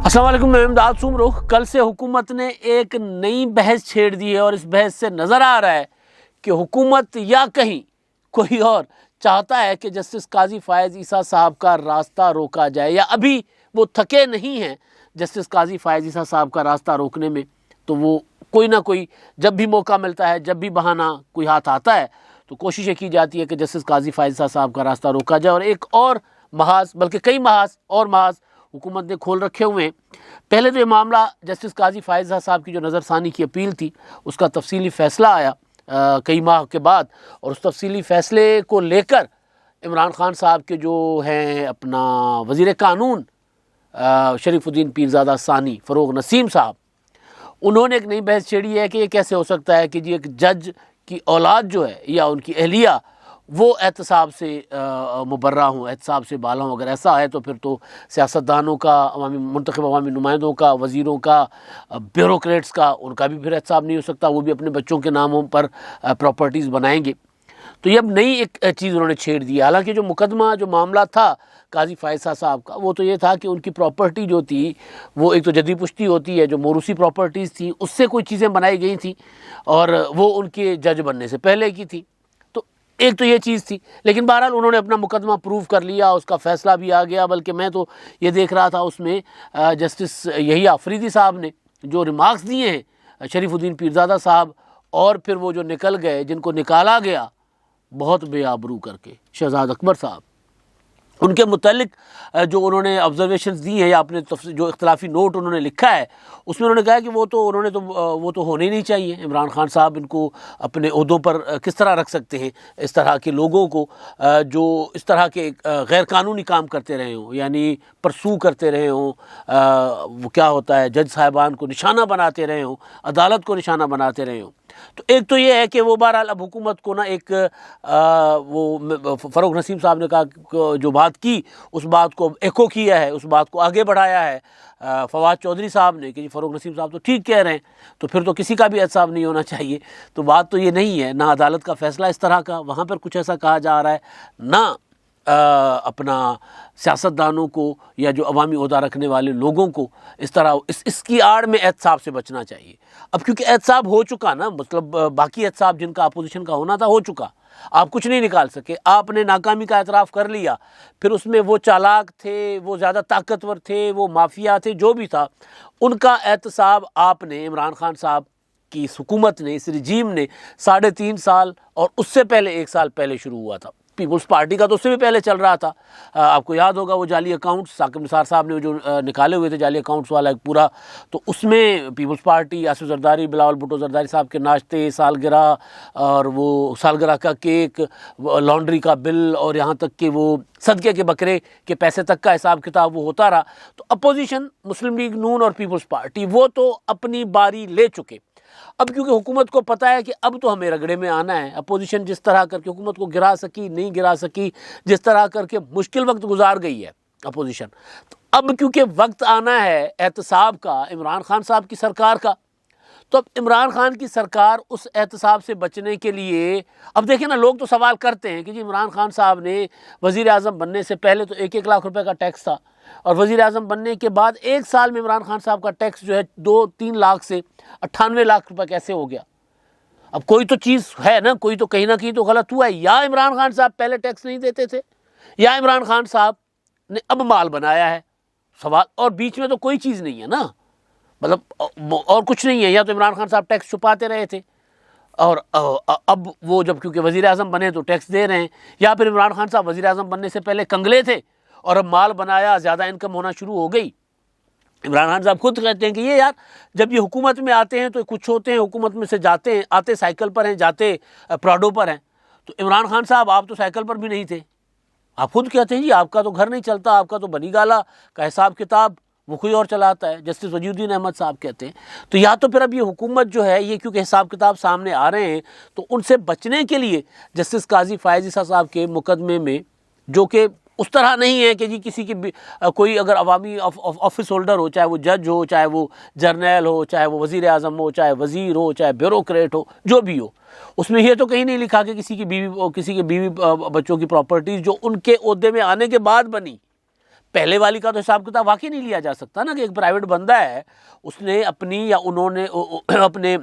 السلام علیکم، میں امداد سومرخ۔ کل سے حکومت نے ایک نئی بحث چھیڑ دی ہے اور اس بحث سے نظر آ رہا ہے کہ حکومت یا کہیں کوئی اور چاہتا ہے کہ جسٹس قاضی فائز عیسیٰ صاحب کا راستہ روکا جائے، یا ابھی وہ تھکے نہیں ہیں جسٹس قاضی فائز عیسیٰ صاحب کا راستہ روکنے میں، تو وہ کوئی نہ کوئی جب بھی موقع ملتا ہے، جب بھی بہانہ کوئی ہاتھ آتا ہے تو کوششیں کی جاتی ہے کہ جسٹس قاضی فائز عیسیٰ صاحب کا راستہ روکا جائے۔ اور ایک اور محاذ، بلکہ کئی محاذ حکومت نے کھول رکھے ہوئے ہیں۔ پہلے تو یہ معاملہ جسٹس قاضی فائز صاحب کی جو نظر ثانی کی اپیل تھی، اس کا تفصیلی فیصلہ آیا کئی ماہ کے بعد، اور اس تفصیلی فیصلے کو لے کر عمران خان صاحب کے جو ہیں اپنا وزیر قانون شریف الدین پیرزادہ ثانی فروغ نسیم صاحب، انہوں نے ایک نئی بحث چھیڑی ہے کہ یہ کیسے ہو سکتا ہے کہ جی ایک جج کی اولاد جو ہے یا ان کی اہلیہ وہ احتساب سے مبرہ ہوں، احتساب سے بالا ہوں۔ اگر ایسا ہے تو پھر تو سیاستدانوں کا، منتخب عوامی نمائندوں کا، وزیروں کا، بیوروکریٹس کا، ان کا بھی پھر احتساب نہیں ہو سکتا، وہ بھی اپنے بچوں کے ناموں پر پراپرٹیز بنائیں گے۔ تو یہ اب نئی ایک چیز انہوں نے چھیڑ دی ہے۔ حالانکہ جو مقدمہ، جو معاملہ تھا قاضی فائز صاحب کا، وہ تو یہ تھا کہ ان کی پراپرٹی جو تھی وہ ایک تو جدی پشتی ہوتی ہے، جو موروثی پراپرٹیز تھیں اس سے کوئی چیزیں بنائی گئی تھیں، اور وہ ان کے جج بننے سے پہلے کی تھی۔ ایک تو یہ چیز تھی، لیکن بہرحال انہوں نے اپنا مقدمہ پروو کر لیا، اس کا فیصلہ بھی آ گیا۔ بلکہ میں تو یہ دیکھ رہا تھا اس میں جسٹس یحییٰ آفریدی صاحب نے جو ریمارکس دیے ہیں شریف الدین پیرزادہ صاحب، اور پھر وہ جو نکل گئے، جن کو نکالا گیا بہت بے آبرو کر کے، شہزاد اکبر صاحب، ان کے متعلق جو انہوں نے آبزرویشنز دی ہیں یا اپنے جو اختلافی نوٹ انہوں نے لکھا ہے، اس میں انہوں نے کہا کہ وہ تو ہونے ہی نہیں چاہیے۔ عمران خان صاحب ان کو اپنے عہدوں پر کس طرح رکھ سکتے ہیں، اس طرح کے لوگوں کو جو اس طرح کے غیر قانونی کام کرتے رہے ہوں، یعنی پرسو کرتے رہے ہوں، وہ کیا ہوتا ہے، جج صاحبان کو نشانہ بناتے رہے ہوں، عدالت کو نشانہ بناتے رہے ہوں۔ تو ایک تو یہ ہے کہ وہ بہرحال اب حکومت کو نا ایک وہ فروغ نسیم صاحب نے کہا جو بات کی، اس بات کو ایکو کیا ہے، اس بات کو آگے بڑھایا ہے فواد چودھری صاحب نے کہ جی فروغ نسیم صاحب تو ٹھیک کہہ رہے ہیں، تو پھر تو کسی کا بھی احتساب نہیں ہونا چاہیے۔ تو بات تو یہ نہیں ہے، نہ عدالت کا فیصلہ اس طرح کا، وہاں پر کچھ ایسا کہا جا رہا ہے، نہ اپنا سیاستدانوں کو یا جو عوامی عہدہ رکھنے والے لوگوں کو اس طرح اس کی آڑ میں احتساب سے بچنا چاہیے۔ اب کیونکہ احتساب ہو چکا نا، مطلب باقی احتساب جن کا اپوزیشن کا ہونا تھا ہو چکا، آپ کچھ نہیں نکال سکے، آپ نے ناکامی کا اعتراف کر لیا، پھر اس میں وہ چالاک تھے، وہ زیادہ طاقتور تھے، وہ مافیا تھے، جو بھی تھا، ان کا احتساب آپ نے، عمران خان صاحب کی اس حکومت نے، اس رجیم نے 3.5 سال اور اس سے پہلے 1 سال پہلے شروع ہوا تھا۔ پیپلز پارٹی کا تو اس سے بھی پہلے چل رہا تھا۔ آپ کو یاد ہوگا وہ جعلی اکاؤنٹس ثاقب نثار صاحب نے جو نکالے ہوئے تھے، جعلی اکاؤنٹس والا ایک پورا، تو اس میں پیپلز پارٹی، آصف زرداری، بلاول بھٹو زرداری صاحب کے ناشتے، سالگرہ، اور وہ سالگرہ کا کیک، لانڈری کا بل، اور یہاں تک کہ وہ صدقے کے بکرے کے پیسے تک کا حساب کتاب وہ ہوتا رہا۔ تو اپوزیشن، مسلم لیگ نون اور پیپلز پارٹی، وہ تو اپنی باری لے چکے۔ اب کیونکہ حکومت کو پتہ ہے کہ اب تو ہمیں رگڑے میں آنا ہے، اپوزیشن جس طرح کر کے حکومت کو گرا سکی، نہیں گرا سکی، جس طرح کر کے مشکل وقت گزار گئی ہے اپوزیشن، تو اب کیونکہ وقت آنا ہے احتساب کا، عمران خان صاحب کی سرکار کا، تو اب عمران خان کی سرکار اس احتساب سے بچنے کے لیے، اب دیکھیں نا، لوگ تو سوال کرتے ہیں کہ جی عمران خان صاحب نے وزیر اعظم بننے سے پہلے تو 1 لاکھ روپے کا ٹیکس تھا، اور وزیر اعظم بننے کے بعد 1 سال میں عمران خان صاحب کا ٹیکس جو ہے 2-3 لاکھ سے 98 لاکھ روپے کیسے ہو گیا؟ اب کوئی تو چیز ہے نا، کوئی تو کہیں نہ کہیں تو غلط ہوا ہے، یا عمران خان صاحب پہلے ٹیکس نہیں دیتے تھے، یا عمران خان صاحب نے اب مال بنایا ہے، سوال، اور بیچ میں تو کوئی چیز نہیں ہے نا، مطلب اور کچھ نہیں ہے، یا تو عمران خان صاحب ٹیکس چھپاتے رہے تھے، اور اب وہ جب کیونکہ وزیر اعظم بنے تو ٹیکس دے رہے ہیں، یا پھر عمران خان صاحب وزیر اعظم بننے سے پہلے کنگلے تھے اور اب مال بنایا، زیادہ انکم ہونا شروع ہو گئی۔ عمران خان صاحب خود کہتے ہیں کہ یہ یار جب یہ حکومت میں آتے ہیں تو کچھ ہوتے ہیں، حکومت میں سے جاتے ہیں، آتے سائیکل پر ہیں، جاتے پراڈو پر ہیں۔ تو عمران خان صاحب آپ تو سائیکل پر بھی نہیں تھے، آپ خود کہتے ہیں جی آپ کا تو گھر نہیں چلتا، آپ کا تو بنی گالا کا حساب کتاب وہ کوئی اور چلاتا ہے، جسٹس وجی الدین احمد صاحب کہتے ہیں۔ تو یا تو پھر اب یہ حکومت جو ہے یہ کیونکہ حساب کتاب سامنے آ رہے ہیں، تو ان سے بچنے کے لیے جسٹس قاضی فائز عیسیٰ صاحب کے مقدمے میں، جو کہ اس طرح نہیں ہے کہ جی کسی کی کوئی اگر عوامی آفس ہولڈر ہو، چاہے وہ جج ہو، چاہے وہ جرنیل ہو، چاہے وہ وزیر اعظم ہو، چاہے وزیر ہو، چاہے بیوروکریٹ ہو، جو بھی ہو، اس میں یہ تو کہیں نہیں لکھا کہ کسی کے بیوی بچوں کی پراپرٹیز جو ان کے عہدے میں آنے کے بعد بنی، پہلے والی کا تو حساب کتاب واقعی نہیں لیا جا سکتا نا کہ ایک پرائیویٹ بندہ ہے، اس نے اپنی یا انہوں نے اپنے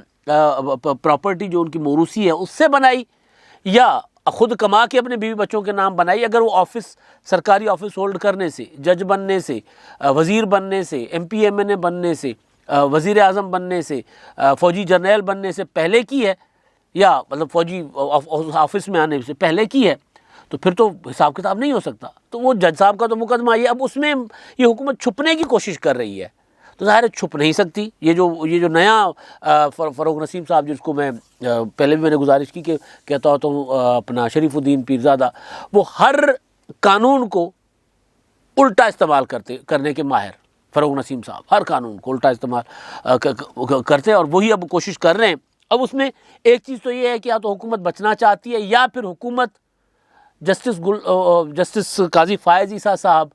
پراپرٹی جو ان کی موروثی ہے اس سے بنائی، یا خود کما کے اپنے بیوی بچوں کے نام بنائی۔ اگر وہ آفس، سرکاری آفس ہولڈ کرنے سے، جج بننے سے، وزیر بننے سے، ایم پی ایم این اے بننے سے، وزیر اعظم بننے سے، فوجی جرنیل بننے سے پہلے کی ہے، یا مطلب فوجی آفس میں آنے سے پہلے کی ہے، تو پھر تو حساب کتاب نہیں ہو سکتا۔ تو وہ جج صاحب کا تو مقدمہ یہ، اب اس میں یہ حکومت چھپنے کی کوشش کر رہی ہے، تو ظاہر ہے چھپ نہیں سکتی۔ یہ جو نیا فروغ نسیم صاحب، جس کو میں پہلے بھی میں نے گزارش کی کہ کہتا ہوتا ہوں اپنا شریف الدین پیرزادہ، وہ ہر قانون کو الٹا استعمال کرنے کے ماہر، فروغ نسیم صاحب ہر قانون کو الٹا استعمال کرتے ہیں، اور وہی اب کوشش کر رہے ہیں۔ اب اس میں ایک چیز تو یہ ہے کہ یا تو حکومت بچنا چاہتی ہے، یا پھر حکومت جسٹس قاضی فائز عیسیٰ صاحب،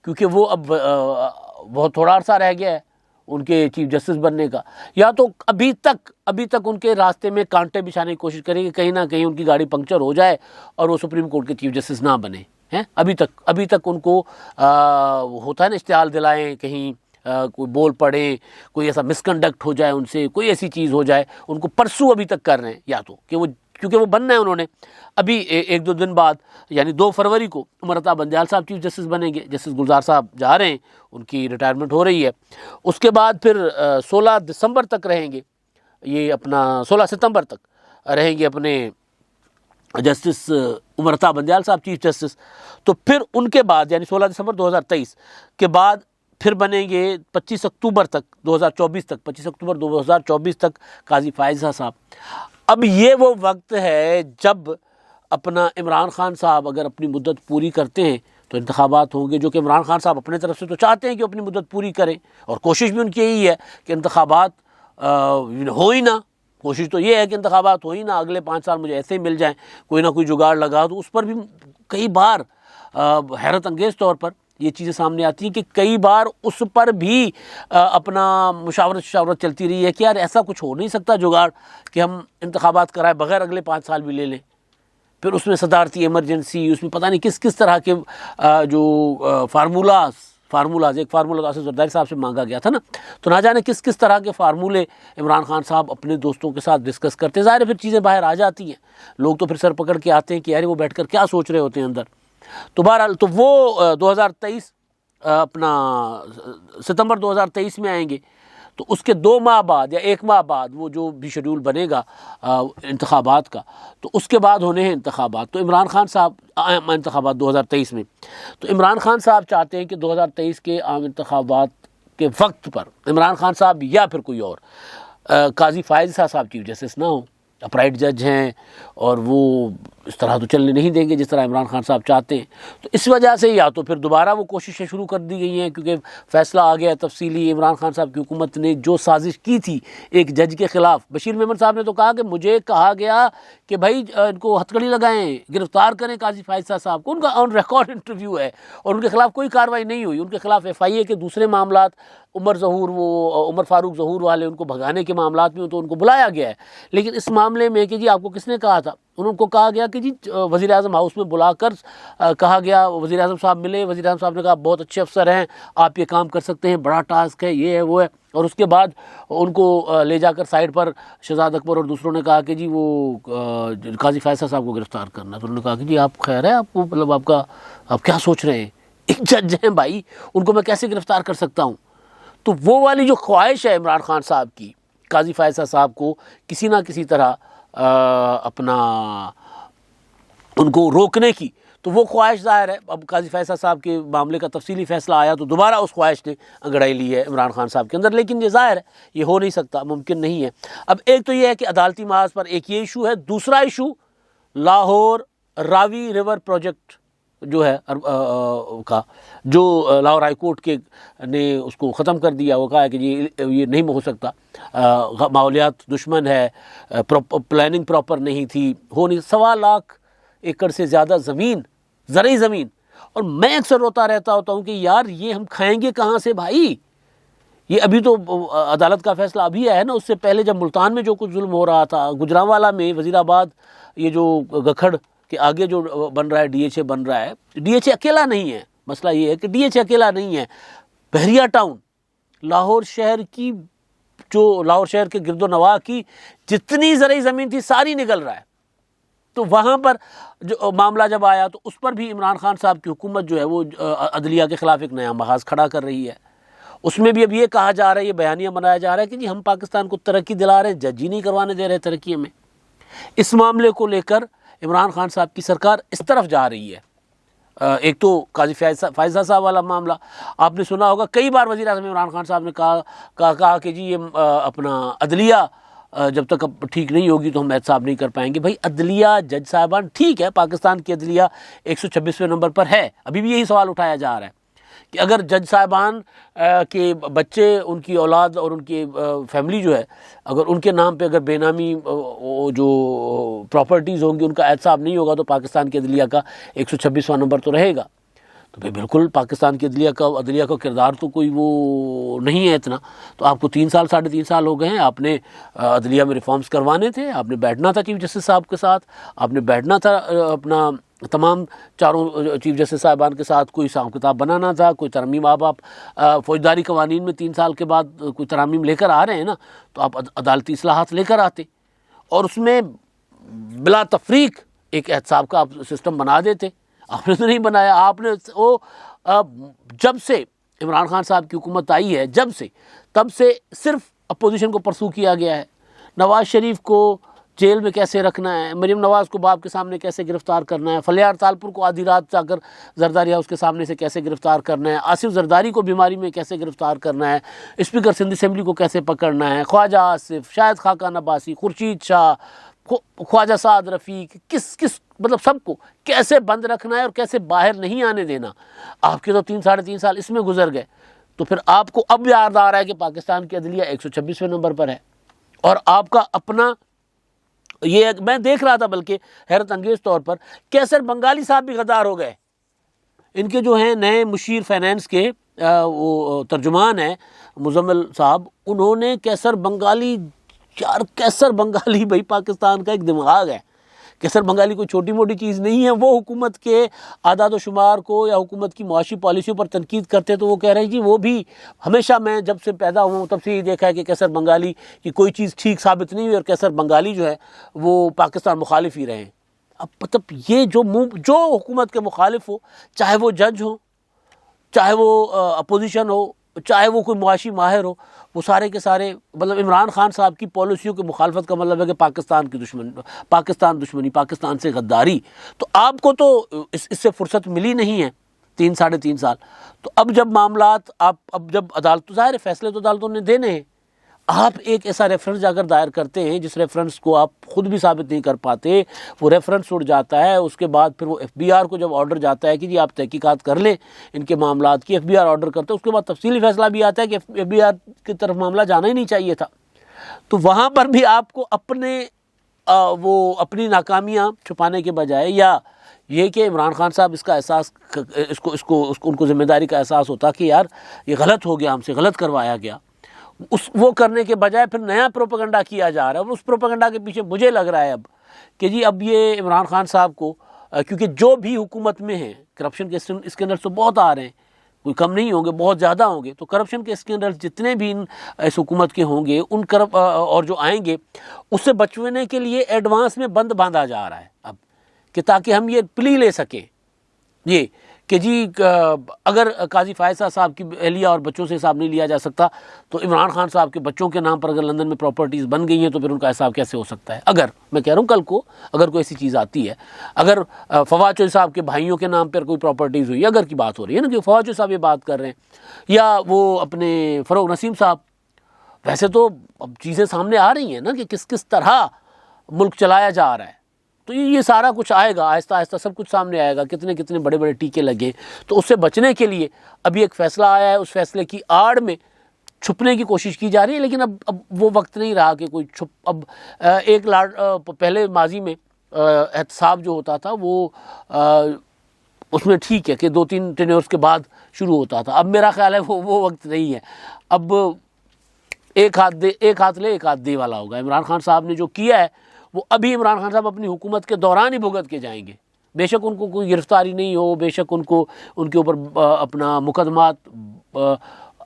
کیونکہ وہ اب بہت تھوڑا عرصہ رہ گیا ہے ان کے چیف جسٹس بننے کا، یا تو ابھی تک ان کے راستے میں کانٹے بچھانے کی کوشش کریں کہ کہیں نہ کہیں ان کی گاڑی پنکچر ہو جائے اور وہ سپریم کورٹ کے چیف جسٹس نہ بنے ہیں۔ ابھی تک ان کو ہوتا ہے نا اشتعال دلائیں، کہیں کوئی بول پڑیں، کوئی ایسا مسکنڈکٹ ہو جائے ان سے، کوئی ایسی چیز ہو جائے، ان کو پرسو ابھی تک کر رہے ہیں، یا تو کہ وہ کیونکہ وہ بننا ہے انہوں نے۔ ابھی ایک دو دن بعد یعنی 2 فروری کو عمر عطا بندیال صاحب چیف جسٹس بنیں گے، جسٹس گلزار صاحب جا رہے ہیں، ان کی ریٹائرمنٹ ہو رہی ہے۔ اس کے بعد پھر 16 دسمبر تک رہیں گے، یہ اپنا 16 ستمبر تک رہیں گے اپنے جسٹس عمر عطا بندیال صاحب چیف جسٹس۔ تو پھر ان کے بعد یعنی 16 دسمبر 2023 کے بعد پھر بنیں گے 25 اکتوبر تک 2024 تک 25 اکتوبر 2024 تک قاضی فائزہ صاحب۔ اب یہ وہ وقت ہے جب اپنا عمران خان صاحب اگر اپنی مدت پوری کرتے ہیں تو انتخابات ہوں گے، جو کہ عمران خان صاحب اپنے طرف سے تو چاہتے ہیں کہ اپنی مدت پوری کریں، اور کوشش بھی ان کی یہی ہے کہ انتخابات ہو ہی نہ، کوشش تو یہ ہے کہ انتخابات ہو ہی نہ، اگلے 5 سال مجھے ایسے ہی مل جائیں، کوئی نہ کوئی جگاڑ لگا دو۔ اس پر بھی کئی بار حیرت انگیز طور پر یہ چیزیں سامنے آتی ہیں کہ کئی بار اس پر بھی اپنا مشاورت چلتی رہی ہے کہ یار ایسا کچھ ہو نہیں سکتا جگاڑ کہ ہم انتخابات کرائے بغیر اگلے 5 سال بھی لے لیں۔ پھر اس میں صدارتی ایمرجنسی، اس میں پتہ نہیں کس طرح کے جو فارمولاز ایک فارمولہ آصف زرداری صاحب سے مانگا گیا تھا نا، تو نہ جانے کس طرح کے فارمولے عمران خان صاحب اپنے دوستوں کے ساتھ ڈسکس کرتے ہیں۔ ظاہر ہے پھر چیزیں باہر آ جاتی ہیں، لوگ تو پھر سر پکڑ کے آتے ہیں کہ یار وہ بیٹھ کر کیا سوچ رہے ہوتے ہیں اندر۔ تو بہرحال تو وہ 2023 اپنا ستمبر 2023 میں آئیں گے، تو اس کے 2 ماہ بعد یا 1 ماہ بعد وہ جو بھی شیڈول بنے گا انتخابات کا، تو اس کے بعد ہونے ہیں انتخابات۔ تو عمران خان صاحب انتخابات 2023 میں، تو عمران خان صاحب چاہتے ہیں کہ 2023 کے عام انتخابات کے وقت پر عمران خان صاحب یا پھر کوئی اور قاضی فائز صاحب چیف جسٹس نہ ہوں، اپرائٹ جج ہیں، اور وہ اس طرح تو چلنے نہیں دیں گے جس طرح عمران خان صاحب چاہتے ہیں۔ تو اس وجہ سے یا تو پھر دوبارہ وہ کوششیں شروع کر دی گئی ہیں، کیونکہ فیصلہ آ گیا تفصیلی، عمران خان صاحب کی حکومت نے جو سازش کی تھی ایک جج کے خلاف، بشیر میمن صاحب نے تو کہا کہ مجھے کہا گیا کہ بھائی ان کو ہتھکڑی لگائیں، گرفتار کریں قاضی فائز صاحب کو، ان کا آن ریکارڈ انٹرویو ہے، اور ان کے خلاف کوئی کارروائی نہیں ہوئی۔ ان کے خلاف FIA کے دوسرے معاملات، عمر فاروق ظہور والے، ان کو بھگانے کے معاملات میں تو ان کو بلایا گیا ہے، لیکن اس معاملے میں کہ جی آپ کو کس نے کہا تھا، انہوں کو کہا گیا کہ جی وزیر اعظم ہاؤس میں بلا کر کہا گیا، وزیر اعظم صاحب ملے، وزیر اعظم صاحب نے کہا بہت اچھے افسر ہیں، آپ یہ کام کر سکتے ہیں، بڑا ٹاسک ہے، یہ ہے وہ ہے، اور اس کے بعد ان کو لے جا کر سائڈ پر شہزاد اکبر اور دوسروں نے کہا کہ جی وہ قاضی فیصل صاحب کو گرفتار کرنا، تو انہوں نے کہا کہ جی آپ خیر ہے، آپ کو مطلب آپ کیا سوچ رہے ہیں، ایک جج ہیں بھائی، ان کو میں کیسے گرفتار کر سکتا ہوں۔ تو وہ والی جو خواہش ہے عمران خان صاحب کی قاضی فائزہ صاحب کو کسی نہ کسی طرح اپنا ان کو روکنے کی، تو وہ خواہش ظاہر ہے اب قاضی فائزہ صاحب کے معاملے کا تفصیلی فیصلہ آیا تو دوبارہ اس خواہش نے انگڑائی لی ہے عمران خان صاحب کے اندر، لیکن یہ ظاہر ہے یہ ہو نہیں سکتا، ممکن نہیں ہے۔ اب ایک تو یہ ہے کہ عدالتی محاذ پر ایک یہ ایشو ہے، دوسرا ایشو لاہور راوی ریور پروجیکٹ جو ہے کا، جو لاہور ہائی کورٹ کے نے اس کو ختم کر دیا، وہ کہا ہے کہ یہ نہیں ہو سکتا، ماحولیات دشمن ہے، پلاننگ پراپر نہیں تھی، ہو نہیں، 1.25 لاکھ ایکڑ سے زیادہ زمین، زرعی زمین، اور میں اکثر روتا رہتا ہوں کہ یار یہ ہم کھائیں گے کہاں سے بھائی؟ یہ ابھی تو عدالت کا فیصلہ ابھی آیا ہے نا، اس سے پہلے جب ملتان میں جو کچھ ظلم ہو رہا تھا، گجرانوالہ میں، وزیر آباد، یہ جو گکھڑ کے آگے جو بن رہا ہے DHA بن رہا ہے، DHA اکیلا نہیں ہے، مسئلہ یہ ہے کہ ڈی ایچ اکیلا نہیں ہے، بحریہ ٹاؤن، لاہور شہر کی جو لاہور شہر کے گرد و نواح کی جتنی زرعی زمین تھی ساری نکل رہا ہے۔ تو وہاں پر جو معاملہ جب آیا تو اس پر بھی عمران خان صاحب کی حکومت جو ہے وہ عدلیہ کے خلاف ایک نیا محاذ کھڑا کر رہی ہے۔ اس میں بھی اب یہ کہا جا رہا ہے، یہ بیانیہ بنایا جا رہا ہے کہ جی ہم پاکستان کو ترقی دلا رہے ہیں، جج ہی نہیں کروانے دے رہے ترقی میں۔ اس معاملے کو لے کر عمران خان صاحب کی سرکار اس طرف جا رہی ہے۔ ایک تو قاضی فائزہ صاحب والا معاملہ آپ نے سنا ہوگا، کئی بار وزیر اعظم عمران خان صاحب نے کہا کہ جی یہ اپنا عدلیہ جب تک اب ٹھیک نہیں ہوگی تو ہم احتساب نہیں کر پائیں گے۔ بھائی عدلیہ جج صاحبان ٹھیک ہے، پاکستان کی عدلیہ 126ویں نمبر پر ہے، ابھی بھی یہی سوال اٹھایا جا رہا ہے کہ اگر جج صاحبان کے بچے، ان کی اولاد اور ان کی فیملی جو ہے، اگر ان کے نام پہ اگر بے نامی جو پراپرٹیز ہوں گی ان کا احتساب نہیں ہوگا تو پاکستان کی عدلیہ کا 126واں نمبر تو رہے گا۔ تو بھئی بالکل پاکستان کی عدلیہ کا کردار تو کوئی وہ نہیں ہے اتنا۔ تو آپ کو 3 سال 3.5 سال ہو گئے ہیں، آپ نے عدلیہ میں ریفارمز کروانے تھے، آپ نے بیٹھنا تھا چیف جسٹس صاحب کے ساتھ، آپ نے بیٹھنا تھا اپنا تمام چاروں چیف جسٹس صاحبان کے ساتھ، کوئی حساب کتاب بنانا تھا، کوئی ترمیم۔ آپ فوجداری قوانین میں 3 سال کے بعد کوئی ترامیم لے کر آ رہے ہیں نا، تو آپ عدالتی اصلاحات لے کر آتے اور اس میں بلا تفریق ایک احتساب کا آپ سسٹم بنا دیتے۔ آپ نے تو نہیں بنایا۔ آپ نے وہ جب سے عمران خان صاحب کی حکومت آئی ہے تب سے صرف اپوزیشن کو پرسو کیا گیا ہے۔ نواز شریف کو جیل میں کیسے رکھنا ہے، مریم نواز کو باپ کے سامنے کیسے گرفتار کرنا ہے، فلیار تالپور کو آدھی رات جا کر زرداری ہاؤس کے سامنے سے کیسے گرفتار کرنا ہے، آصف زرداری کو بیماری میں کیسے گرفتار کرنا ہے، اسپیکر سندھ اسمبلی کو کیسے پکڑنا ہے، خواجہ آصف، شاہد خاقان عباسی، خورشید شاہ، خواجہ سعد رفیق، کس مطلب سب کو کیسے بند رکھنا ہے اور کیسے باہر نہیں آنے دینا۔ آپ کے تو 3 3.5 سال اس میں گزر گئے، تو پھر آپ کو اب یاد آ رہا ہے کہ پاکستان کی عدلیہ 126ویں نمبر پر ہے اور آپ کا اپنا یہ میں دیکھ رہا تھا بلکہ حیرت انگیز طور پر کیسر بنگالی صاحب بھی غدار ہو گئے۔ ان کے جو ہیں نئے مشیر فائنانس کے وہ ترجمان ہیں مزمل صاحب، انہوں نے کیسر بنگالی، یار کیسر بنگالی بھائی پاکستان کا ایک دماغ ہے۔ کیسر بنگالی کوئی چھوٹی موٹی چیز نہیں ہے۔ وہ حکومت کے اعداد و شمار کو یا حکومت کی معاشی پالیسیوں پر تنقید کرتے تو وہ کہہ رہے ہیں جی وہ بھی ہمیشہ، میں جب سے پیدا ہوا ہوں تب سے یہ دیکھا ہے کہ کیسر بنگالی کی کوئی چیز ٹھیک ثابت نہیں ہوئی اور کیسر بنگالی جو ہے وہ پاکستان مخالف ہی رہے ہیں۔ اب مطلب یہ جو حکومت کے مخالف ہو، چاہے وہ جج ہو، چاہے وہ اپوزیشن ہو، چاہے وہ کوئی معاشی ماہر ہو، وہ سارے کے سارے مطلب عمران خان صاحب کی پالیسیوں کی مخالفت کا مطلب ہے کہ پاکستان کی دشمنی، پاکستان سے غداری۔ تو آپ کو تو اس سے فرصت ملی نہیں ہے 3 3.5 سال۔ تو اب جب معاملات اب جب عدالت، ظاہر فیصلے تو عدالتوں نے دینے ہیں، آپ ایک ایسا ریفرنس جا کر دائر کرتے ہیں جس ریفرنس کو آپ خود بھی ثابت نہیں کر پاتے، وہ ریفرنس اڑ جاتا ہے، اس کے بعد پھر وہ ایف بی آر کو جب آرڈر جاتا ہے کہ جی آپ تحقیقات کر لیں ان کے معاملات کی، ایف بی آر آرڈر کرتے ہیں، اس کے بعد تفصیلی فیصلہ بھی آتا ہے کہ ایف بی آر کی طرف معاملہ جانا ہی نہیں چاہیے تھا۔ تو وہاں پر بھی آپ کو اپنی ناکامیاں چھپانے کے بجائے، یا یہ کہ عمران خان صاحب اس کا احساس، ان کو ذمہ داری کا احساس ہوتا کہ یار یہ غلط ہو گیا، ہم سے غلط کروایا گیا، وہ کرنے کے بجائے پھر نیا پروپیگنڈا کیا جا رہا ہے۔ اور اس پروپیگنڈا کے پیچھے مجھے لگ رہا ہے اب کہ جی اب یہ عمران خان صاحب کو، کیونکہ جو بھی حکومت میں ہیں کرپشن کے اسکینڈلز تو بہت آ رہے ہیں، کوئی کم نہیں ہوں گے، بہت زیادہ ہوں گے، تو کرپشن کے اسکینڈلز جتنے بھی اس حکومت کے ہوں گے اور جو آئیں گے اس سے بچنے کے لیے ایڈوانس میں بند باندھا جا رہا ہے اب، کہ تاکہ ہم یہ پلی لے سکیں یہ کہ جی اگر قاضی فائزہ صاحب کی اہلیہ اور بچوں سے حساب نہیں لیا جا سکتا تو عمران خان صاحب کے بچوں کے نام پر اگر لندن میں پراپرٹیز بن گئی ہیں تو پھر ان کا حساب کیسے ہو سکتا ہے؟ اگر میں کہہ رہا ہوں کل کو اگر کوئی ایسی چیز آتی ہے، اگر فواد چوہدری صاحب کے بھائیوں کے نام پر کوئی پراپرٹیز ہوئی، اگر کی بات ہو رہی ہے نا کہ فواد چوہدری صاحب یہ بات کر رہے ہیں، یا وہ اپنے فروغ نسیم صاحب، ویسے تو اب چیزیں سامنے آ رہی ہیں نا کہ کس طرح ملک چلایا جا رہا ہے، تو یہ سارا کچھ آئے گا، آہستہ آہستہ سب کچھ سامنے آئے گا، کتنے بڑے بڑے ٹیکے لگے۔ تو اس سے بچنے کے لیے ابھی ایک فیصلہ آیا ہے، اس فیصلے کی آڑ میں چھپنے کی کوشش کی جا رہی ہے، لیکن اب وہ وقت نہیں رہا کہ کوئی اب پہلے ماضی میں احتساب جو ہوتا تھا وہ اس میں ٹھیک ہے کہ 2-3 ٹینیورز کے بعد شروع ہوتا تھا، اب میرا خیال ہے وہ وقت نہیں ہے، اب ایک ہاتھ لے ایک ہاتھ دے والا ہوگا۔ عمران خان صاحب نے جو کیا ہے وہ ابھی عمران خان صاحب اپنی حکومت کے دوران ہی بھگت کے جائیں گے، بے شک ان کو کوئی گرفتاری نہیں ہو، بے شک ان کو ان کے اوپر اپنا مقدمات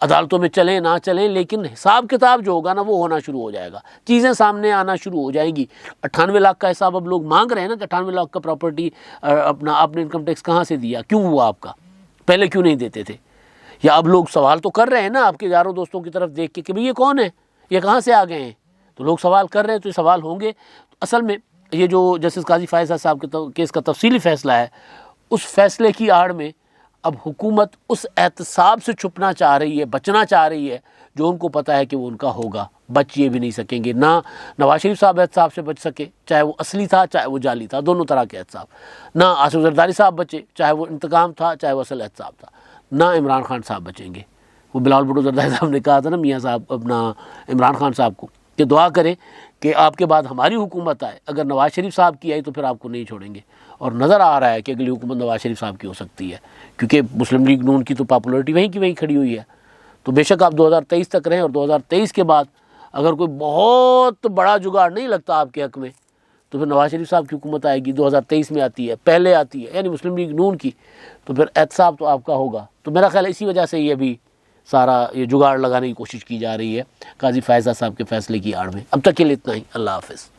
عدالتوں میں چلیں نہ چلیں، لیکن حساب کتاب جو ہوگا نا وہ ہونا شروع ہو جائے گا، چیزیں سامنے آنا شروع ہو جائیں گی۔ 98 لاکھ کا حساب اب لوگ مانگ رہے ہیں نا کہ 98 لاکھ کا پراپرٹی آپ نے انکم ٹیکس کہاں سے دیا، کیوں ہوا آپ کا، پہلے کیوں نہیں دیتے تھے؟ یا اب لوگ سوال تو کر رہے ہیں نا آپ کے یاروں دوستوں کی طرف دیکھ کے کہ بھئی یہ کون ہے، یہ کہاں سے آ گئے ہیں، تو لوگ سوال کر رہے ہیں، تو یہ سوال ہوں گے۔ اصل میں یہ جو جسٹس قاضی فائز صاحب کے کیس کا تفصیلی فیصلہ ہے، اس فیصلے کی آڑ میں اب حکومت اس احتساب سے چھپنا چاہ رہی ہے، بچنا چاہ رہی ہے جو ان کو پتہ ہے کہ وہ ان کا ہوگا، بچ یہ بھی نہیں سکیں گے۔ نہ نواز شریف صاحب احتساب سے بچ سکے، چاہے وہ اصلی تھا چاہے وہ جعلی تھا، دونوں طرح کے احتساب۔ نہ آصف زرداری صاحب بچے، چاہے وہ انتقام تھا چاہے وہ اصل احتساب تھا۔ نہ عمران خان صاحب بچیں گے۔ وہ بلاول بھٹو زرداری صاحب نے کہا تھا نا میاں صاحب اپنا عمران خان صاحب کو کہ دعا کریں کہ آپ کے بعد ہماری حکومت آئے، اگر نواز شریف صاحب کی آئی تو پھر آپ کو نہیں چھوڑیں گے۔ اور نظر آ رہا ہے کہ اگلی حکومت نواز شریف صاحب کی ہو سکتی ہے، کیونکہ مسلم لیگ نون کی تو پاپولرٹی وہیں کی وہیں کھڑی ہوئی ہے۔ تو بے شک آپ 2023 تک رہیں، اور 2023 کے بعد اگر کوئی بہت بڑا جگاڑ نہیں لگتا آپ کے حق میں تو پھر نواز شریف صاحب کی حکومت آئے گی، 2023 میں آتی ہے، پہلے آتی ہے، یعنی مسلم لیگ نون کی، تو پھر احتساب تو آپ کا ہوگا۔ تو میرا خیال ہے اسی وجہ سے یہ ابھی سارا یہ جگاڑ لگانے کی کوشش کی جا رہی ہے قاضی فائز صاحب کے فیصلے کی آڑ میں۔ اب تک کے لیے اتنا ہی، اللہ حافظ۔